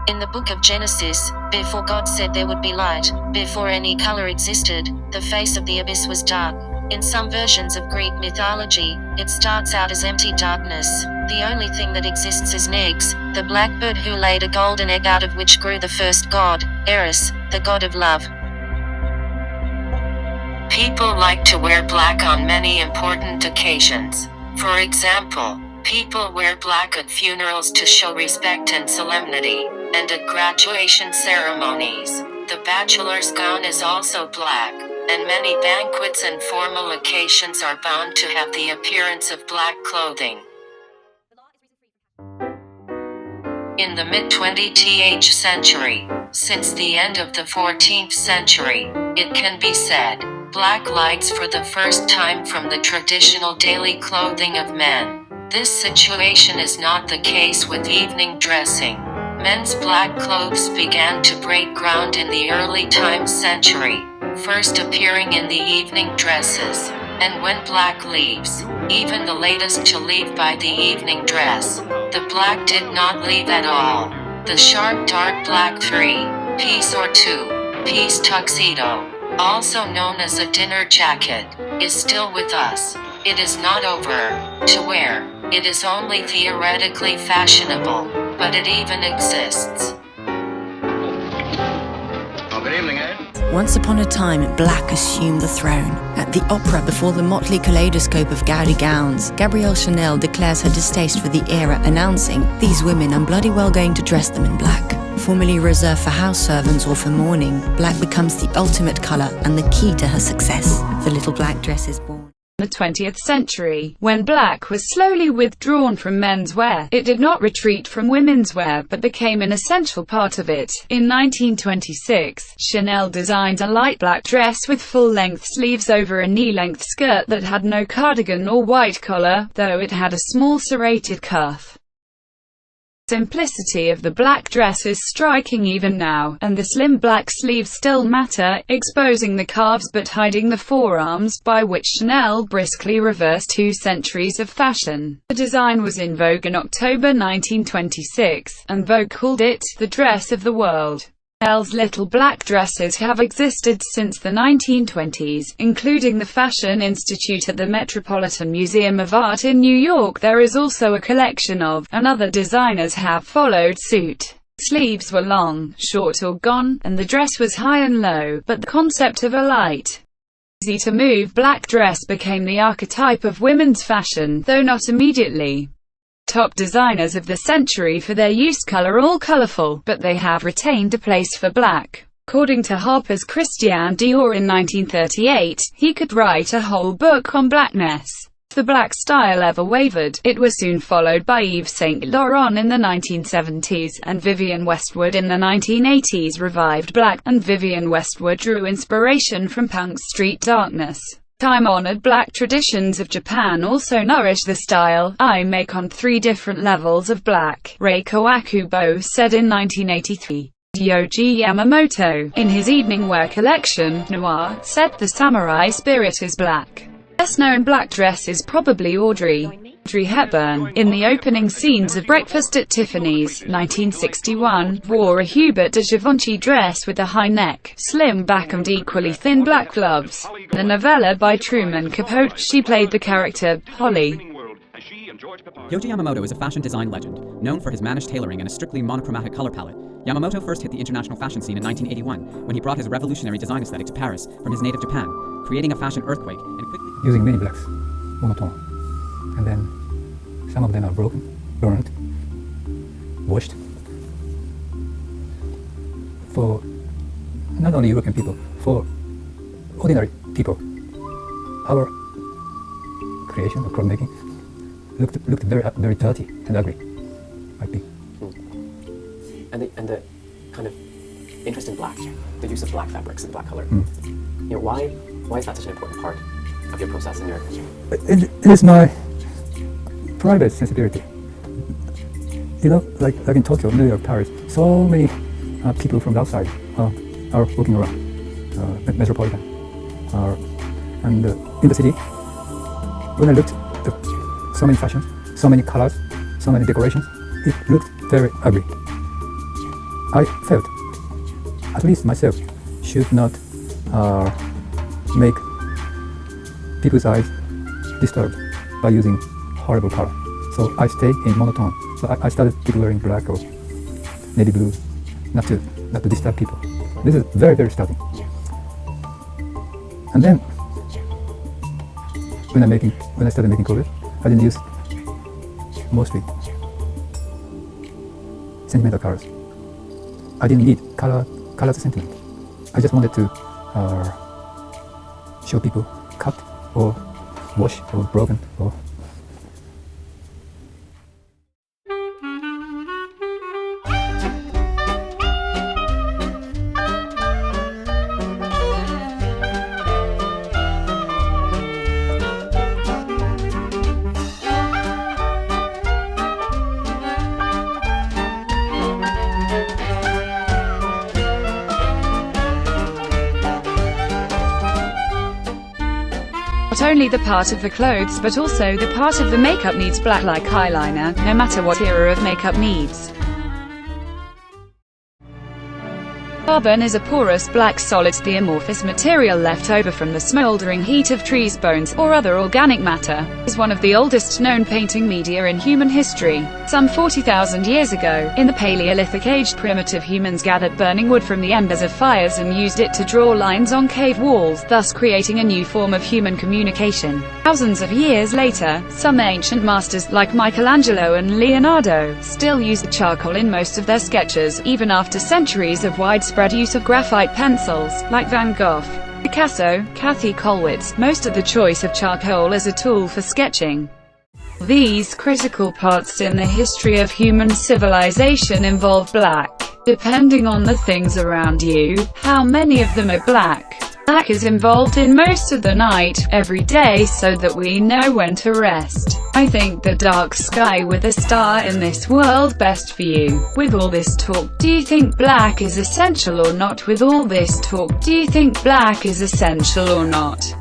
In the book of Genesis, before God said there would be light, before any color existed, the face of the abyss was dark. In some versions of Greek mythology, it starts out as empty darkness. The only thing that exists is Negs, the blackbird who laid a golden egg out of which grew the first god, Eris, the god of love. People like to wear black on many important occasions. For example, people wear black at funerals to show respect and solemnity, and at graduation ceremonies. The bachelor's gown is also black, and many banquets and formal occasions are bound to have the appearance of black clothing. In the mid-20th century, since the end of the 14th century, it can be said, black lights for the first time from the traditional daily clothing of men. This situation is not the case with evening dressing. Men's black clothes began to break ground in the early time century, first appearing in the evening dresses, and when black leaves, even the latest to leave by the evening dress, the black did not leave at all. The sharp dark black 3-piece or 2-piece tuxedo, also known as a dinner jacket, is still with us. It is not over to wear. It is only theoretically fashionable, but it even exists. Oh, good evening, eh? Once upon a time, black assumed the throne. At the opera before the motley kaleidoscope of gaudy gowns, Gabrielle Chanel declares her distaste for the era, announcing, "These women, I'm bloody well going to dress them in black." Formerly reserved for house servants or for mourning, black becomes the ultimate colour and the key to her success. The little black dress is born. The 20th century, when black was slowly withdrawn from menswear, it did not retreat from womenswear but became an essential part of it. In 1926, Chanel designed a light black dress with full-length sleeves over a knee-length skirt that had no cardigan or white collar, though it had a small serrated cuff. The simplicity of the black dress is striking even now, and the slim black sleeves still matter, exposing the calves but hiding the forearms, by which Chanel briskly reversed 2 centuries of fashion. The design was in vogue in October 1926, and Vogue called it the dress of the world. Chanel's little black dresses have existed since the 1920s, including the Fashion Institute at the Metropolitan Museum of Art in New York. There is also a collection of, and other designers have followed suit. Sleeves were long, short or gone, and the dress was high and low, but the concept of a light, easy-to-move black dress became the archetype of women's fashion, though not immediately. Top designers of the century for their use color all colorful, but they have retained a place for black. According to Harper's Christian Dior in 1938, he could write a whole book on blackness. If the black style ever wavered, it was soon followed by Yves Saint Laurent in the 1970s, and Vivienne Westwood in the 1980s revived black, and Vivienne Westwood drew inspiration from punk's street darkness. Time-honored black traditions of Japan also nourish the style. I make on 3 different levels of black, Reiko Akubo said in 1983. Yohji Yamamoto, in his evening wear collection, Noir, said the samurai spirit is black. Best known black dress is probably Audrey Hepburn, in the opening scenes of Breakfast at Tiffany's, 1961, wore a Hubert de Givenchy dress with a high neck, slim back and equally thin black gloves. In the novella by Truman Capote, she played the character, Holly. Yohji Yamamoto is a fashion design legend, known for his mannish tailoring and a strictly monochromatic color palette. Yamamoto first hit the international fashion scene in 1981, when he brought his revolutionary design aesthetic to Paris from his native Japan, creating a fashion earthquake, and quickly using many blacks, monotone, and then some of them are broken, burned, washed. For not only European people, for ordinary people, our creation of cloth making looked very dirty and ugly, might be. And the kind of interest in black, the use of black fabrics and black color. You know, why is that such an important part of your process and your? It is my private sensibility. You know, like in Tokyo, New York, Paris, so many people from the outside are walking around metropolitan, and in the city. When I looked at so many fashions, so many colors, so many decorations, it looked very ugly. I felt, at least myself, should not make people's eyes disturbed by using horrible color. So I stay in monotone. So I started wearing black or navy blue, not to disturb people. This is very, very starting. And then when I started making clothes, I didn't use mostly sentimental colors. I didn't need colors sentiment. I just wanted to show people cut or wash or broken or Not only the part of the clothes but also the part of the makeup needs black like eyeliner, no matter what era of makeup needs. Carbon is a porous black solid, the amorphous material left over from the smoldering heat of trees, bones, or other organic matter. It is one of the oldest known painting media in human history. Some 40,000 years ago, in the Paleolithic age, primitive humans gathered burning wood from the embers of fires and used it to draw lines on cave walls, thus creating a new form of human communication. Thousands of years later, some ancient masters, like Michelangelo and Leonardo, still use the charcoal in most of their sketches, even after centuries of widespread use of graphite pencils, like Van Gogh, Picasso, Kathy Kollwitz. Most of the choice of charcoal as a tool for sketching. These critical parts in the history of human civilization involve black. Depending on the things around you, how many of them are black. Black is involved in most of the night, every day, so that we know when to rest. I think the dark sky with a star in this world best for you. With all this talk, do you think black is essential or not? With all this talk, do you think black is essential or not?